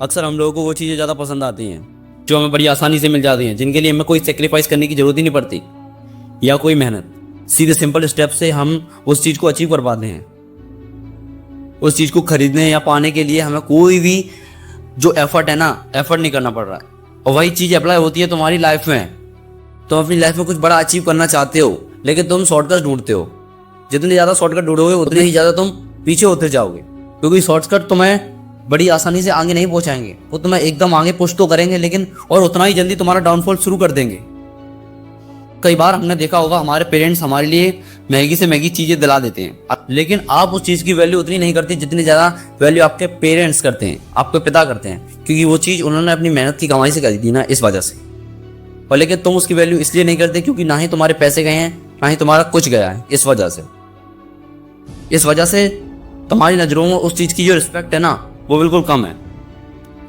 अक्सर हम लोगों को वो चीज़ें ज़्यादा पसंद आती हैं जो हमें बड़ी आसानी से मिल जाती हैं, जिनके लिए हमें कोई सेक्रीफाइस करने की ज़रूरत ही नहीं पड़ती या कोई मेहनत। सीधे सिंपल स्टेप से हम उस चीज़ को अचीव कर पाते हैं। उस चीज़ को खरीदने या पाने के लिए हमें कोई भी जो एफर्ट है ना, एफर्ट नहीं करना पड़ रहा है। और वही चीज़ अप्लाई होती है तुम्हारी लाइफ में। तुम अपनी लाइफ में कुछ बड़ा अचीव करना चाहते हो, लेकिन तुम शॉर्टकट ढूंढते हो। जितने ज़्यादा शॉर्टकट ढूंढोगे उतने ही ज़्यादा तुम पीछे होते जाओगे, क्योंकि शॉर्टकट तुम्हें बड़ी आसानी से आगे नहीं पहुंचाएंगे। वो तुम्हें एकदम आगे पुश तो करेंगे, लेकिन और उतना ही जल्दी तुम्हारा डाउनफॉल शुरू कर देंगे। कई बार हमने देखा होगा हमारे पेरेंट्स हमारे लिए महंगी से महंगी चीज़ें दिला देते हैं, लेकिन आप उस चीज़ की वैल्यू उतनी नहीं करती जितनी ज़्यादा वैल्यू आपके पेरेंट्स करते हैं, आपके पिता करते हैं, क्योंकि वो चीज़ उन्होंने अपनी मेहनत की कमाई से खरीदी ना, इस वजह से। और लेकिन तुम उसकी वैल्यू इसलिए नहीं करते क्योंकि ना ही तुम्हारे पैसे गए हैं, ना ही तुम्हारा कुछ गया है। इस वजह से तुम्हारी नज़रों में उस चीज़ की जो रिस्पेक्ट है ना, वो बिल्कुल कम है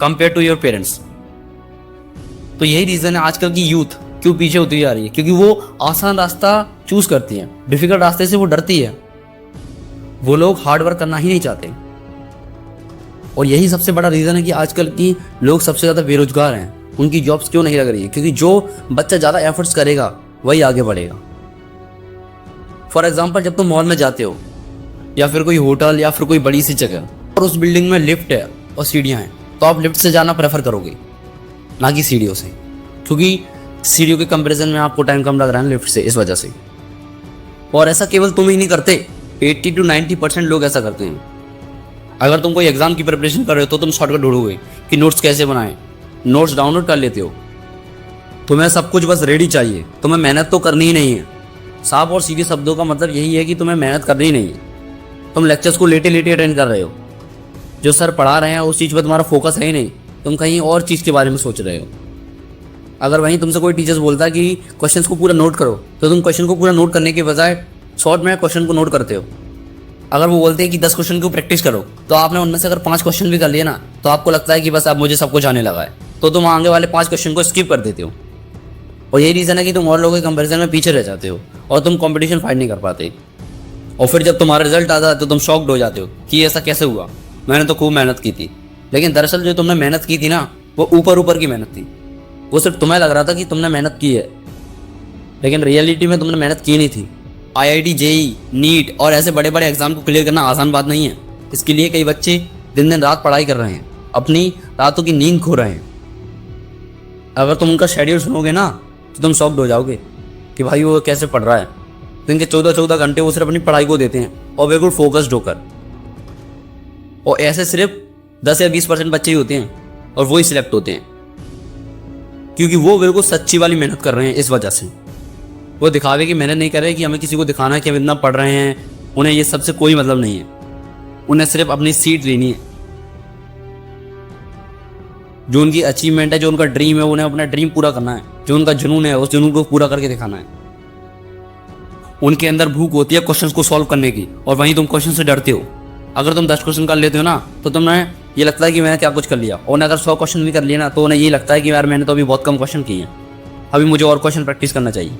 कंपेयर टू योर पेरेंट्स। तो यही रीज़न है आजकल की यूथ क्यों पीछे होती जा रही है, क्योंकि वो आसान रास्ता चूज करती है, डिफिकल्ट रास्ते से वो डरती है। वो लोग हार्ड वर्क करना ही नहीं चाहते। और यही सबसे बड़ा रीज़न है कि आजकल की लोग सबसे ज़्यादा बेरोजगार हैं। उनकी जॉब्स क्यों नहीं लग रही है, क्योंकि जो बच्चा ज़्यादा एफर्ट्स करेगा वही आगे बढ़ेगा। फॉर एग्जाम्पल, जब तुम मॉल में जाते हो या फिर कोई होटल या फिर कोई बड़ी सी जगह और उस बिल्डिंग में लिफ्ट है और सीढ़ियाँ हैं, तो आप लिफ्ट से जाना प्रेफर करोगे ना कि सीढ़ियों से, क्योंकि सीढ़ियों के कंपैरिजन में आपको टाइम कम लग रहा है लिफ्ट से, इस वजह से। और ऐसा केवल तुम ही नहीं करते, 80 to 90% लोग ऐसा करते हैं। अगर तुम कोई एग्जाम की प्रिपरेशन कर रहे हो तो तुम शॉर्टकट ढूंढोगे कि नोट्स कैसे बनाएं, नोट्स डाउनलोड कर लेते हो। तुम्हें सब कुछ बस रेडी चाहिए, तुम्हें मेहनत तो करनी ही नहीं है। साफ और सीधे शब्दों का मतलब यही है कि तुम्हें मेहनत करनी ही नहीं है। तुम लेक्चर्स को लेटे लेटे अटेंड कर रहे हो, जो सर पढ़ा रहे हैं उस चीज़ पर तुम्हारा फोकस है ही नहीं, तुम कहीं और चीज़ के बारे में सोच रहे हो। अगर वहीं तुमसे कोई टीचर्स बोलता है कि क्वेश्चंस को पूरा नोट करो, तो तुम क्वेश्चन को पूरा नोट करने के बजाय शॉर्ट में क्वेश्चन को नोट करते हो। अगर वो बोलते हैं कि 10 क्वेश्चन को प्रैक्टिस करो, तो आपने उनमें से अगर 5 क्वेश्चन भी कर लिए ना, तो आपको लगता है कि बस अब मुझे सब कुछ आने लगा है, तो तुम आगे वाले 5 क्वेश्चन को स्किप कर देते हो। और यही रीज़न है कि तुम और लोगों के कंपैरिजन में पीछे रह जाते हो और तुम कंपटीशन फाइट नहीं कर पाते। और फिर जब तुम्हारा रिजल्ट आता है तो तुम शॉक्ड हो जाते हो कि ऐसा कैसे हुआ, मैंने तो खूब मेहनत की थी। लेकिन दरअसल जो तुमने मेहनत की थी ना, वो ऊपर की मेहनत थी। वो सिर्फ तुम्हें लग रहा था कि तुमने मेहनत की है, लेकिन रियलिटी में तुमने मेहनत की नहीं थी। IIT, JEE, नीट और ऐसे बड़े बड़े एग्जाम को क्लियर करना आसान बात नहीं है। इसके लिए कई बच्चे दिन दिन रात पढ़ाई कर रहे हैं, अपनी रातों की नींद खो रहे हैं। अगर तुम उनका शेड्यूल सुनोगे ना, तो तुम शॉक्ड हो जाओगे कि भाई वो कैसे पढ़ रहा है। दिन के 14 घंटे वो सिर्फ अपनी पढ़ाई को देते हैं, और बिल्कुल फोकस्ड होकर। और ऐसे सिर्फ 10 या 20% बच्चे ही होते हैं, और वो ही सिलेक्ट होते हैं, क्योंकि वो बिल्कुल सच्ची वाली मेहनत कर रहे हैं। इस वजह से वो दिखावे की मेहनत नहीं कर रहे कि हमें किसी को दिखाना है कि हम इतना पढ़ रहे हैं। उन्हें ये सबसे कोई मतलब नहीं है, उन्हें सिर्फ अपनी सीट लेनी है। जो उनकी अचीवमेंट है, जो उनका ड्रीम है, उन्हें अपना ड्रीम पूरा करना है। जो उनका जुनून है, उस जुनून को पूरा करके दिखाना है। उनके अंदर भूख होती है क्वेश्चंस को सॉल्व करने की, और वहीं तुम क्वेश्चन से डरते हो। अगर तुम 10 क्वेश्चन कर लेते हो ना, तो तुम्हें ये लगता है कि मैंने क्या कुछ कर लिया। और अगर 100 क्वेश्चन भी कर लिए ना, तो उन्हें ये लगता है कि यार मैंने तो अभी बहुत कम क्वेश्चन किए हैं, अभी मुझे और क्वेश्चन प्रैक्टिस करना चाहिए।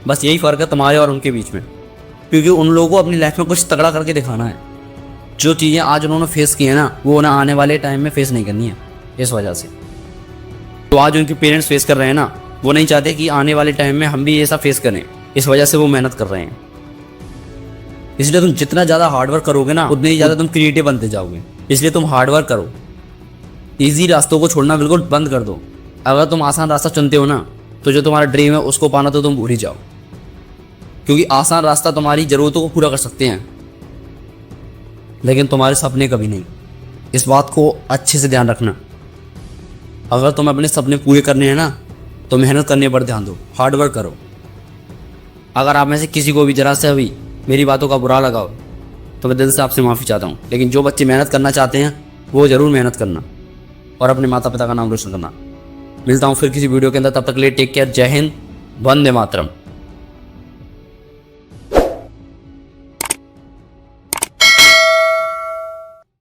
बस यही फ़र्क है तुम्हारे और उनके बीच में, क्योंकि उन लोगों को अपनी लाइफ में कुछ तगड़ा करके दिखाना है। जो चीज़ें आज उन्होंने फेस की है ना, वो उन्हें आने वाले टाइम में फेस नहीं करनी है। इस वजह से तो आज उनके पेरेंट्स फेस कर रहे हैं ना, वो नहीं चाहते कि आने वाले टाइम में हम भी ऐसा फेस करें। इस वजह से वो मेहनत कर रहे हैं। इसलिए तुम जितना ज़्यादा हार्डवर्क करोगे ना, उतने ही ज़्यादा तुम क्रिएटिव बनते जाओगे। इसलिए तुम हार्डवर्क करो, ईजी रास्तों को छोड़ना बिल्कुल बंद कर दो। अगर तुम आसान रास्ता चुनते हो ना, तो जो तुम्हारा ड्रीम है उसको पाना तो तुम भूल ही जाओ, क्योंकि आसान रास्ता तुम्हारी ज़रूरतों को पूरा कर सकते हैं, लेकिन तुम्हारे सपने कभी नहीं। इस बात को अच्छे से ध्यान रखना। अगर तुम्हें अपने सपने पूरे करने हैं ना, तो मेहनत करने पर ध्यान दो, हार्डवर्क करो। अगर आप में से किसी को भी जरा से भी मेरी बातों का बुरा लगाओ, तो मैं दिल से आपसे माफ़ी चाहता हूँ। लेकिन जो बच्चे मेहनत करना चाहते हैं, वो ज़रूर मेहनत करना और अपने माता पिता का नाम रोशन करना। मिलता हूँ फिर किसी वीडियो के अंदर, तब तक के लिए टेक केयर। जय हिंद, वंदे मातरम।